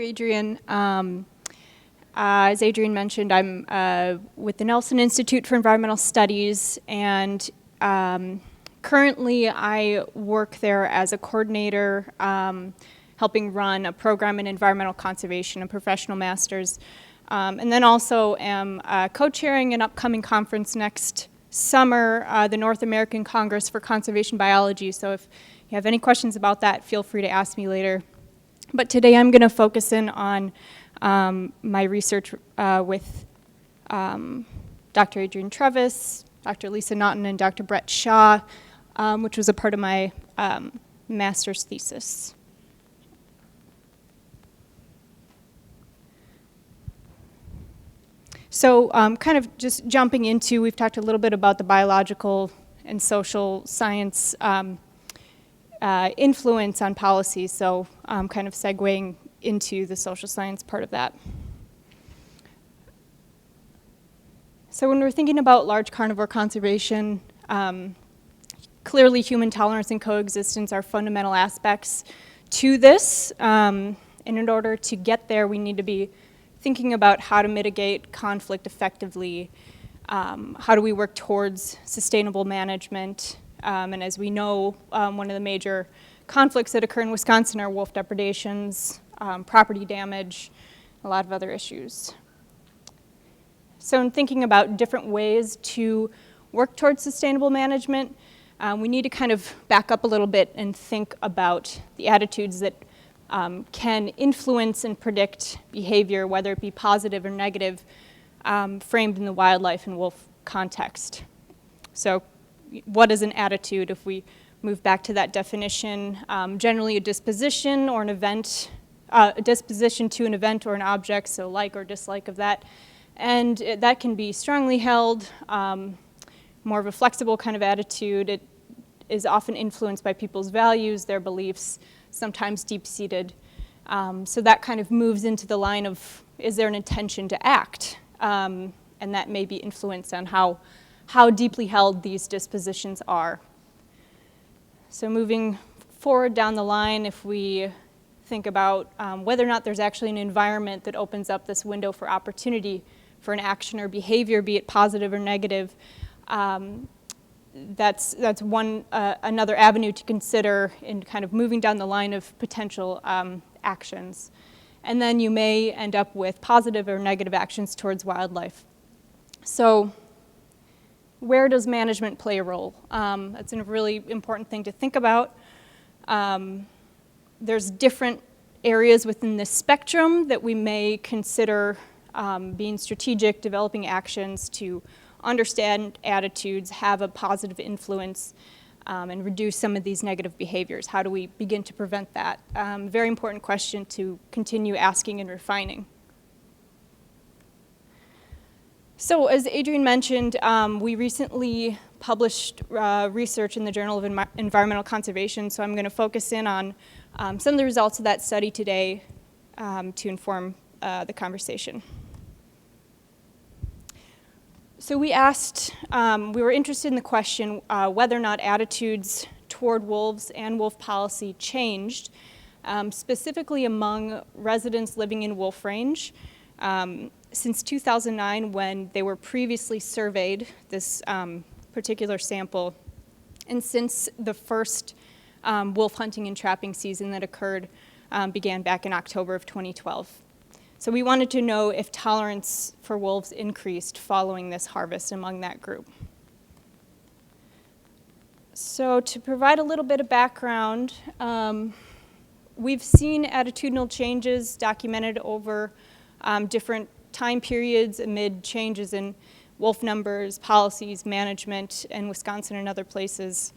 Adrian. As Adrian mentioned, I'm with the Nelson Institute for Environmental Studies, and currently I work there as a coordinator, helping run a program in environmental conservation, a professional master's, and then also am co-chairing an upcoming conference next summer, the North American Congress for Conservation Biology. So if you have any questions about that, feel free to ask me later. But today I'm going to focus in on my research with Dr. Adrian Trevis, Dr. Lisa Naughton, and Dr. Brett Shaw, which was a part of my master's thesis. So kind of just jumping into, we've talked a little bit about the biological and social science influence on policy, so kind of segueing into the social science part of that. So when we're thinking about large carnivore conservation, clearly human tolerance and coexistence are fundamental aspects to this. And in order to get there, we need to be thinking about how to mitigate conflict effectively. How do we work towards sustainable management? And as we know, one of the major conflicts that occur in Wisconsin are wolf depredations, property damage, a lot of other issues. So in thinking about different ways to work towards sustainable management, we need to kind of back up a little bit and think about the attitudes that can influence and predict behavior, whether it be positive or negative, framed in the wildlife and wolf context. So what is an attitude? If we move back to that definition, generally a disposition or an event, a disposition to an event or an object, so like or dislike of that. And that can be strongly held, more of a flexible kind of attitude. It is often influenced by people's values, their beliefs, sometimes deep-seated. So that kind of moves into the line of, is there an intention to act? And that may be influenced on how deeply held these dispositions are. So moving forward down the line, if we think about whether or not there's actually an environment that opens up this window for opportunity for an action or behavior, be it positive or negative, that's one another avenue to consider in kind of moving down the line of potential actions. And then you may end up with positive or negative actions towards wildlife. So where does management play a role? That's a really important thing to think about. There's different areas within this spectrum that we may consider being strategic, developing actions to understand attitudes, have a positive influence, and reduce some of these negative behaviors. How do we begin to prevent that? Very important question to continue asking and refining. So as Adrian mentioned, we recently published research in the Journal of Environmental Conservation, so I'm going to focus in on some of the results of that study today to inform the conversation. So we asked, we were interested in the question whether or not attitudes toward wolves and wolf policy changed, specifically among residents living in wolf range. Since 2009, when they were previously surveyed, this particular sample, and since the first wolf hunting and trapping season that occurred began back in October of 2012. So we wanted to know if tolerance for wolves increased following this harvest among that group. So to provide a little bit of background, we've seen attitudinal changes documented over different time periods amid changes in wolf numbers, policies, management in Wisconsin and other places.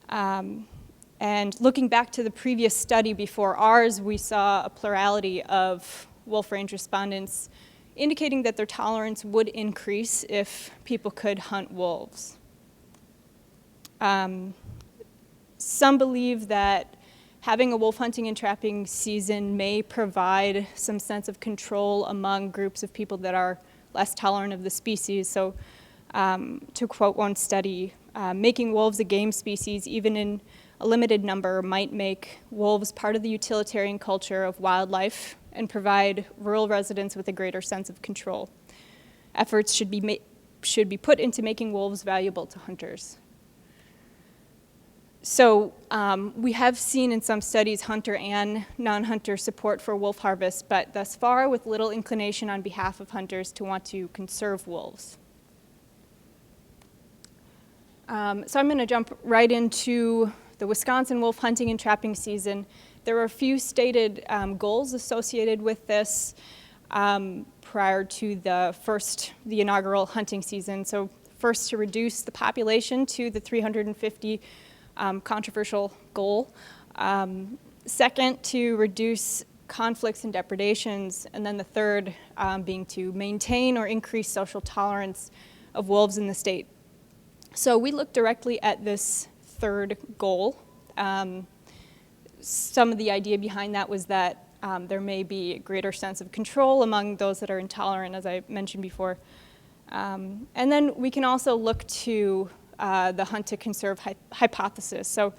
And looking back to the previous study before ours, we saw a plurality of wolf range respondents indicating that their tolerance would increase if people could hunt wolves. Some believe that having a wolf hunting and trapping season may provide some sense of control among groups of people that are less tolerant of the species. So to quote one study, making wolves a game species, even in a limited number, might make wolves part of the utilitarian culture of wildlife and provide rural residents with a greater sense of control. Efforts should be put into making wolves valuable to hunters. So we have seen in some studies hunter and non-hunter support for wolf harvest, but thus far with little inclination on behalf of hunters to want to conserve wolves. So I'm going to jump right into the Wisconsin wolf hunting and trapping season. There were a few stated goals associated with this prior to the inaugural hunting season. So first, to reduce the population to the 350 controversial goal. Second, to reduce conflicts and depredations. And then the third being to maintain or increase social tolerance of wolves in the state. So we looked directly at this third goal. Some of the idea behind that was that there may be a greater sense of control among those that are intolerant, as I mentioned before. And then we can also look to the hunt to conserve hypothesis. So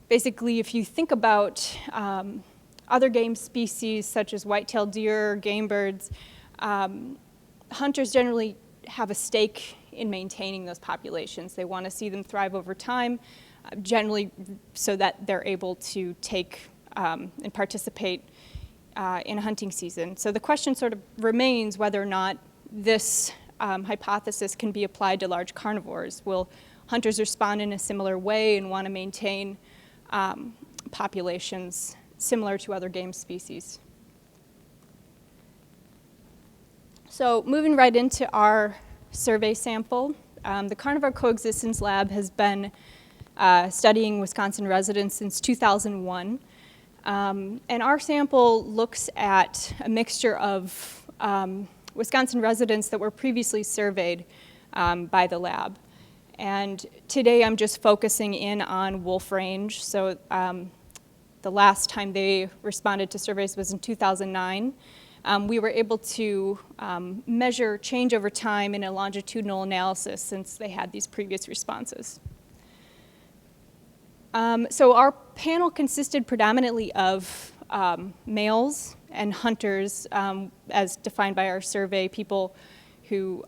basically, if you think about other game species such as white-tailed deer, game birds, hunters generally have a stake in maintaining those populations. They want to see them thrive over time, generally so that they're able to take and participate in a hunting season. So the question sort of remains whether or not this hypothesis can be applied to large carnivores. Will hunters respond in a similar way and want to maintain populations similar to other game species? So moving right into our survey sample, the Carnivore Coexistence Lab has been studying Wisconsin residents since 2001. And our sample looks at a mixture of Wisconsin residents that were previously surveyed by the lab. And today I'm just focusing in on wolf range. So the last time they responded to surveys was in 2009. We were able to measure change over time in a longitudinal analysis since they had these previous responses. So our panel consisted predominantly of males and hunters, as defined by our survey, people who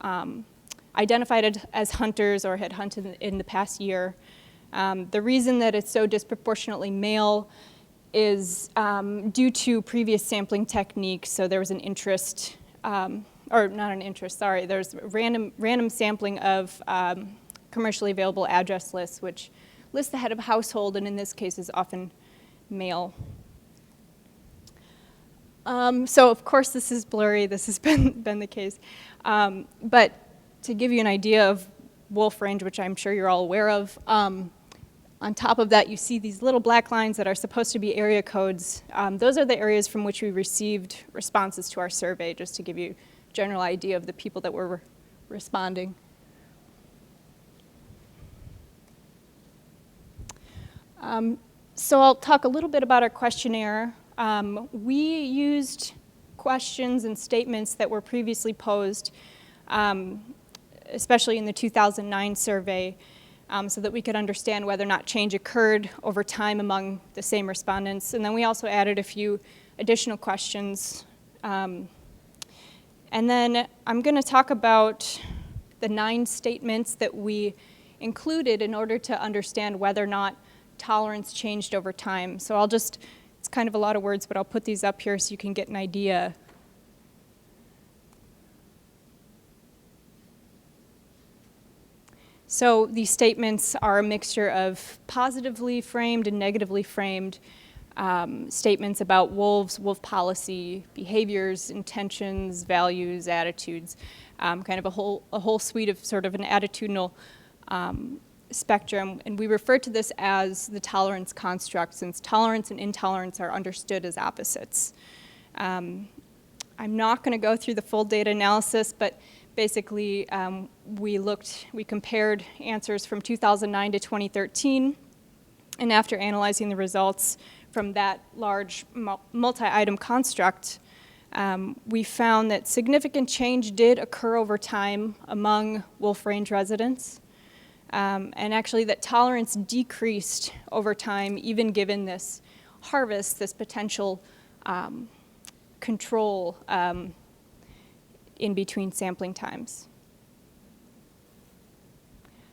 identified as hunters or had hunted in the past year. The reason that it's so disproportionately male is due to previous sampling techniques. So there was an interest, or not an interest, sorry, there's random sampling of commercially available address lists, which lists the head of a household, and in this case is often male. So of course this is blurry, this has been the case. But to give you an idea of wolf range, which I'm sure you're all aware of, on top of that, you see these little black lines that are supposed to be area codes. Those are the areas from which we received responses to our survey, just to give you a general idea of the people that were responding. So I'll talk a little bit about our questionnaire. We used questions and statements that were previously posed, especially in the 2009 survey, so that we could understand whether or not change occurred over time among the same respondents. And then we also added a few additional questions. And then I'm going to talk about the 9 statements that we included in order to understand whether or not tolerance changed over time. So it's kind of a lot of words, but I'll put these up here so you can get an idea. So these statements are a mixture of positively framed and negatively framed statements about wolves, wolf policy, behaviors, intentions, values, attitudes, kind of a whole suite of sort of an attitudinal spectrum. And we refer to this as the tolerance construct, since tolerance and intolerance are understood as opposites. I'm not going to go through the full data analysis, but basically, we compared answers from 2009 to 2013, and after analyzing the results from that large multi-item construct, we found that significant change did occur over time among wolf range residents, and actually that tolerance decreased over time, even given this harvest, this potential control in between sampling times.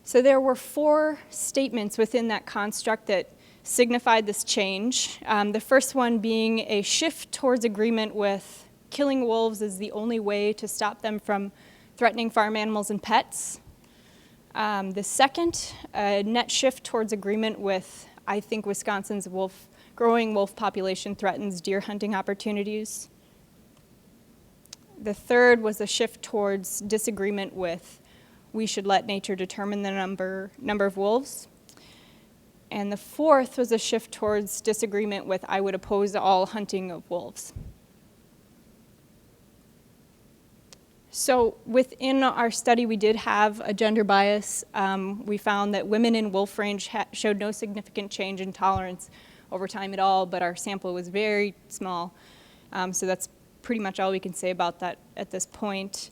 So there were 4 statements within that construct that signified this change. The first one being a shift towards agreement with killing wolves is the only way to stop them from threatening farm animals and pets. The second, a net shift towards agreement with, I think Wisconsin's growing wolf population threatens deer hunting opportunities. The third was a shift towards disagreement with we should let nature determine the number of wolves. And the fourth was a shift towards disagreement with I would oppose all hunting of wolves. So within our study, we did have a gender bias. We found that women in wolf range showed no significant change in tolerance over time at all, but our sample was very small. So that's pretty much all we can say about that at this point.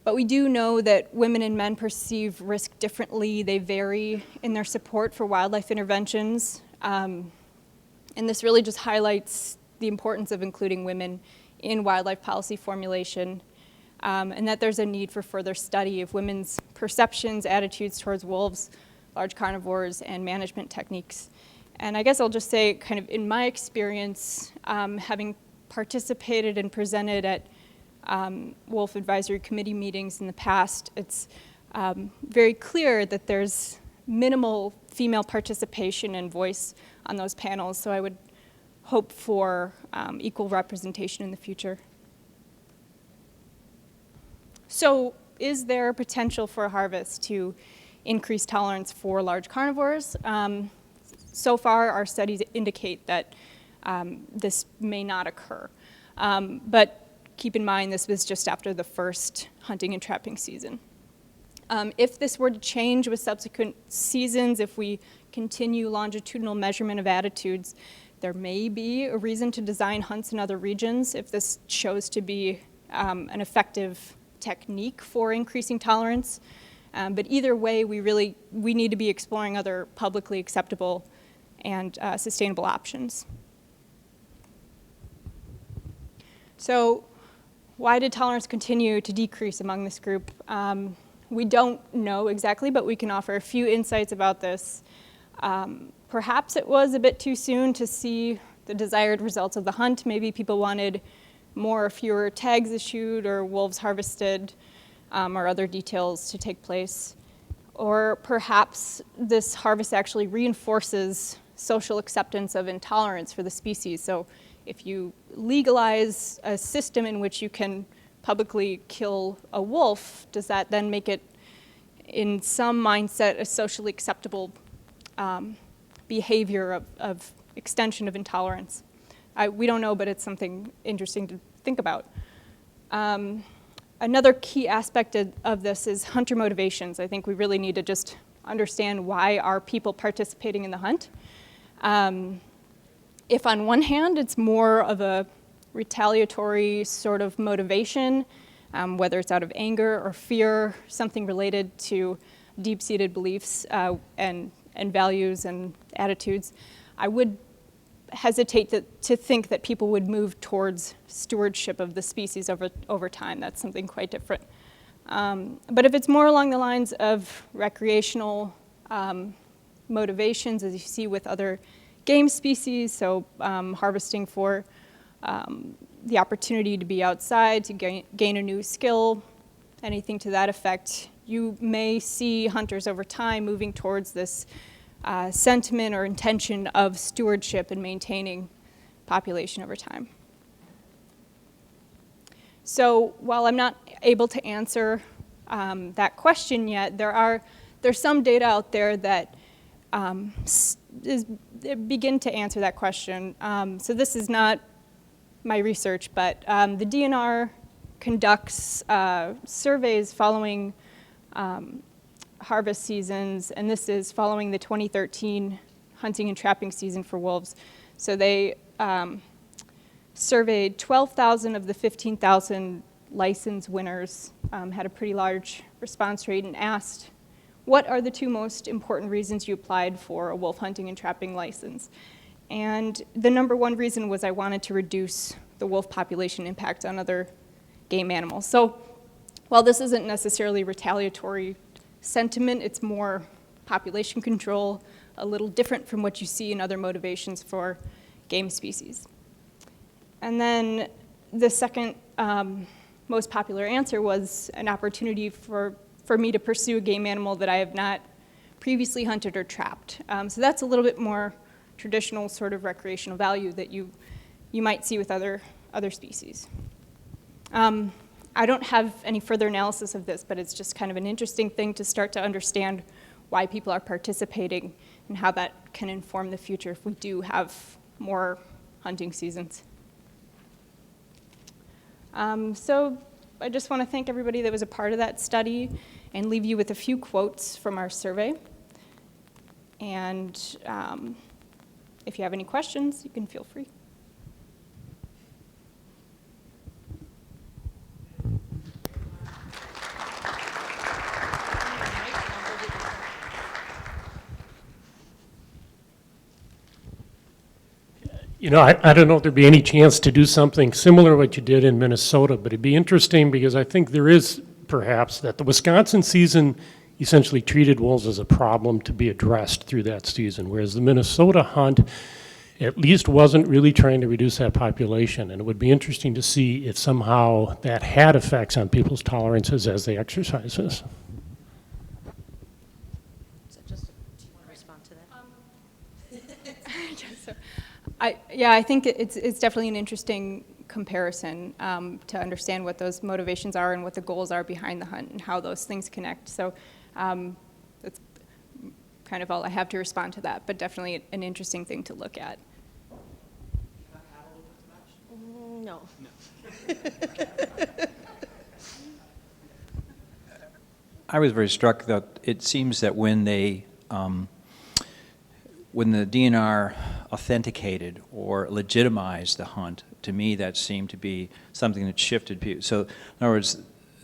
But we do know that women and men perceive risk differently. They vary in their support for wildlife interventions. And this really just highlights the importance of including women in wildlife policy formulation, and that there's a need for further study of women's perceptions, attitudes towards wolves, large carnivores, and management techniques. And I guess I'll just say, kind of in my experience, having participated and presented at Wolf Advisory Committee meetings in the past, it's very clear that there's minimal female participation and voice on those panels, so I would hope for equal representation in the future. So is there potential for a harvest to increase tolerance for large carnivores? So far, our studies indicate that this may not occur. But keep in mind, this was just after the first hunting and trapping season. If this were to change with subsequent seasons, if we continue longitudinal measurement of attitudes, there may be a reason to design hunts in other regions if this shows to be an effective technique for increasing tolerance. But either way, we need to be exploring other publicly acceptable and sustainable options. So why did tolerance continue to decrease among this group? We don't know exactly, but we can offer a few insights about this. Perhaps it was a bit too soon to see the desired results of the hunt. Maybe people wanted more or fewer tags issued or wolves harvested or other details to take place. Or perhaps this harvest actually reinforces social acceptance of intolerance for the species. So if you legalize a system in which you can publicly kill a wolf, does that then make it, in some mindset, a socially acceptable behavior of extension of intolerance? We don't know, but it's something interesting to think about. Another key aspect of this is hunter motivations. I think we really need to just understand why are people participating in the hunt. If on one hand it's more of a retaliatory sort of motivation, whether it's out of anger or fear, something related to deep-seated beliefs and values and attitudes, I would hesitate to think that people would move towards stewardship of the species over time. That's something quite different. But if it's more along the lines of recreational motivations, as you see with other game species, so harvesting for the opportunity to be outside, to gain a new skill, anything to that effect, you may see hunters over time moving towards this sentiment or intention of stewardship and maintaining population over time. So while I'm not able to answer that question yet, there's some data out there that begin to answer that question. So this is not my research, but the DNR conducts surveys following harvest seasons, and this is following the 2013 hunting and trapping season for wolves. So they surveyed 12,000 of the 15,000 license winners, had a pretty large response rate, and asked, what are the 2 most important reasons you applied for a wolf hunting and trapping license? And the number 1 reason was I wanted to reduce the wolf population impact on other game animals. So while this isn't necessarily retaliatory sentiment, it's more population control, a little different from what you see in other motivations for game species. And then the second most popular answer was an opportunity for me to pursue a game animal that I have not previously hunted or trapped. So that's a little bit more traditional sort of recreational value that you might see with other species. I don't have any further analysis of this, but it's just kind of an interesting thing to start to understand why people are participating and how that can inform the future if we do have more hunting seasons. So I just want to thank everybody that was a part of that study and leave you with a few quotes from our survey. And if you have any questions, you can feel free. You know, I don't know if there'd be any chance to do something similar to what you did in Minnesota, but it'd be interesting because I think there is perhaps that the Wisconsin season essentially treated wolves as a problem to be addressed through that season, whereas the Minnesota hunt at least wasn't really trying to reduce that population. And it would be interesting to see if somehow that had effects on people's tolerances as they exercise this. So just, do you want to respond to that? I think it's definitely an interesting comparison to understand what those motivations are and what the goals are behind the hunt and how those things connect. So that's kind of all I have to respond to that, but definitely an interesting thing to look at. Can I add a little bit to that? No. I was very struck that it seems that when the DNR authenticated or legitimized the hunt, to me that seemed to be something that shifted people. So in other words,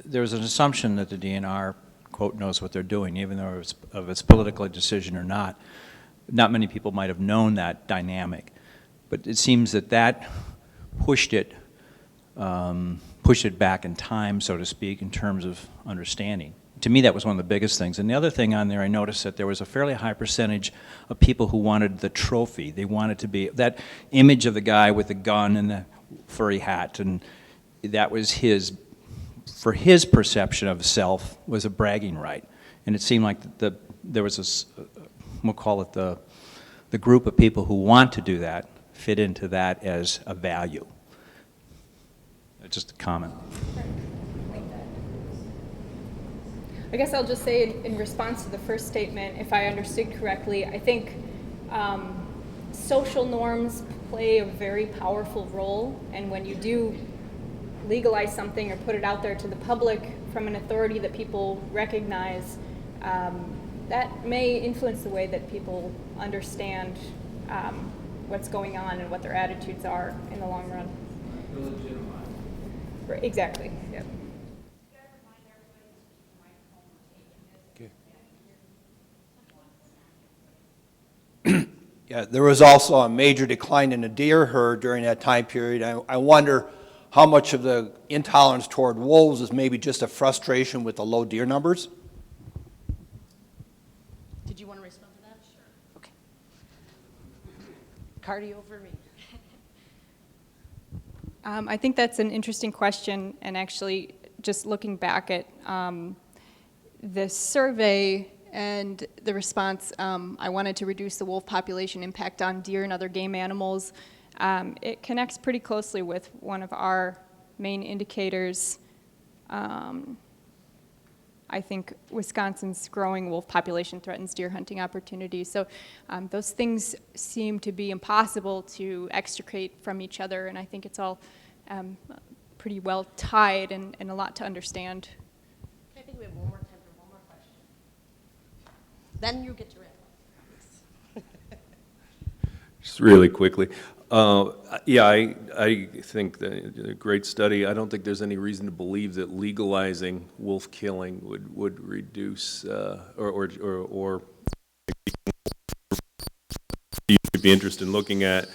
there was an assumption that the DNR, quote, knows what they're doing, even though it's of its political decision or not. Not many people might have known that dynamic. But it seems that that pushed it back in time, so to speak, in terms of understanding. To me, that was one of the biggest things. And the other thing on there, I noticed that there was a fairly high percentage of people who wanted the trophy. They wanted to be, that image of the guy with the gun and the furry hat, and that was his, for his perception of self, was a bragging right. And it seemed like there was this, we'll call it the group of people who want to do that, fit into that as a value. Just a comment. I guess I'll just say in response to the first statement, if I understood correctly, I think social norms play a very powerful role, and when you do legalize something or put it out there to the public from an authority that people recognize, that may influence the way that people understand what's going on and what their attitudes are in the long run. Right, exactly, yep. Yeah, there was also a major decline in the deer herd during that time period. I wonder how much of the intolerance toward wolves is maybe just a frustration with the low deer numbers? Did you want to respond to that? Sure. Okay. Cardi over me. I think that's an interesting question, and actually just looking back at the survey and the response, I wanted to reduce the wolf population impact on deer and other game animals. It connects pretty closely with one of our main indicators. I think Wisconsin's growing wolf population threatens deer hunting opportunities. So those things seem to be impossible to extricate from each other, and I think it's all pretty well tied and a lot to understand. I think we have one more time for one more question. Then you get to wrap up. Just really quickly. Yeah, I think that a great study. I don't think there's any reason to believe that legalizing wolf killing would reduce or you could be interested in looking at.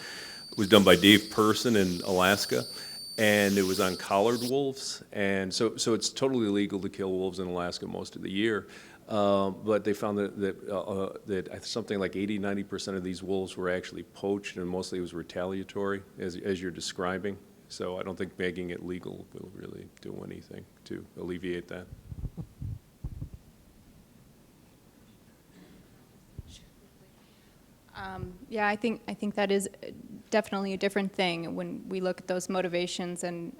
was done by Dave Person in Alaska, and it was on collared wolves. And so it's totally illegal to kill wolves in Alaska most of the year. But they found that something like 80–90% of these wolves were actually poached, and mostly it was retaliatory, as you're describing. So I don't think making it legal will really do anything to alleviate that. Yeah, I think that is definitely a different thing when we look at those motivations and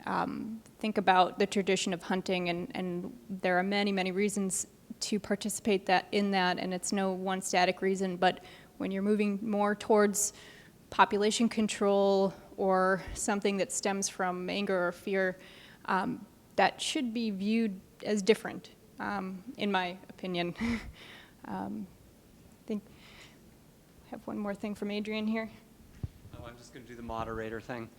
think about the tradition of hunting, and there are many, many reasons to participate in that, and it's no one static reason, but when you're moving more towards population control or something that stems from anger or fear, that should be viewed as different, in my opinion. I think I have one more thing from Adrian here. Oh, I'm just going to do the moderator thing.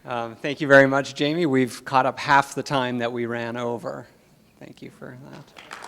Thank you very much, Jamie. We've caught up half the time that we ran over. Thank you for that.